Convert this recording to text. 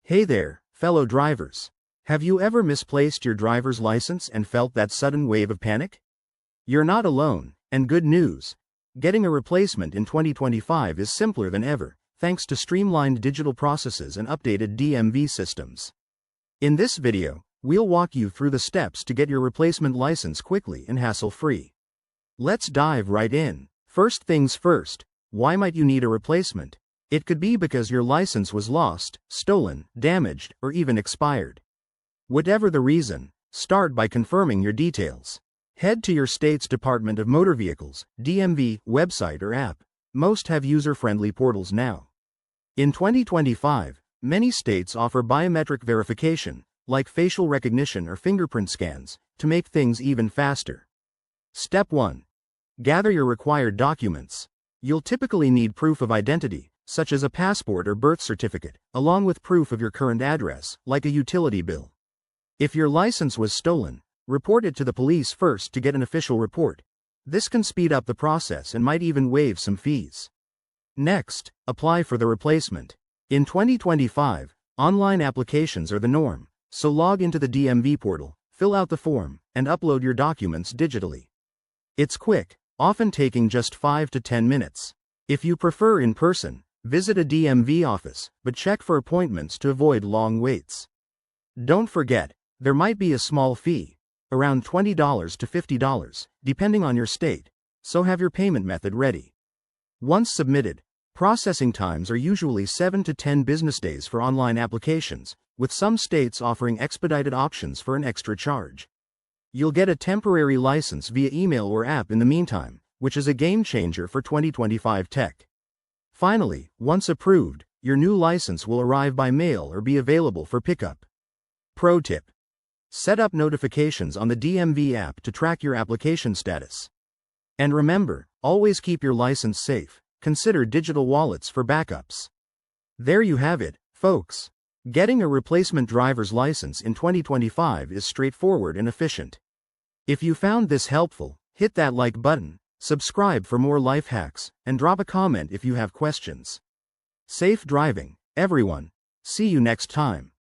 Hey there, fellow drivers. Have you ever misplaced your driver's license and felt that sudden wave of panic? You're not alone, and good news. Getting a replacement in 2025 is simpler than ever, thanks to streamlined digital processes and updated DMV systems. In this video, we'll walk you through the steps to get your replacement license quickly and hassle-free. Let's dive right in. First things first, why might you need a replacement? It could be because your license was lost, stolen, damaged, or even expired. Whatever the reason, start by confirming your details. Head to your state's Department of Motor Vehicles, DMV, website or app. Most have user-friendly portals now. In 2025, many states offer biometric verification, like facial recognition or fingerprint scans, to make things even faster. Step 1. Gather your required documents. You'll typically need proof of identity, such as a passport or birth certificate, along with proof of your current address, like a utility bill. If your license was stolen, report it to the police first to get an official report. This can speed up the process and might even waive some fees. Next, apply for the replacement. In 2025, online applications are the norm, so log into the DMV portal, fill out the form, and upload your documents digitally. It's quick, often taking just 5 to 10 minutes. If you prefer in person, visit a DMV office, but check for appointments to avoid long waits. Don't forget, there might be a small fee, around $20 to $50, depending on your state, so have your payment method ready. Once submitted, processing times are usually 7 to 10 business days for online applications, with some states offering expedited options for an extra charge. You'll get a temporary license via email or app in the meantime, which is a game changer for 2025 tech. Finally, once approved, your new license will arrive by mail or be available for pickup. Pro tip: set up notifications on the DMV app to track your application status. And remember, always keep your license safe. Consider digital wallets for backups. There you have it, folks. Getting a replacement driver's license in 2025 is straightforward and efficient. If you found this helpful, hit that like button, subscribe for more life hacks, and drop a comment if you have questions. Safe driving, everyone. See you next time.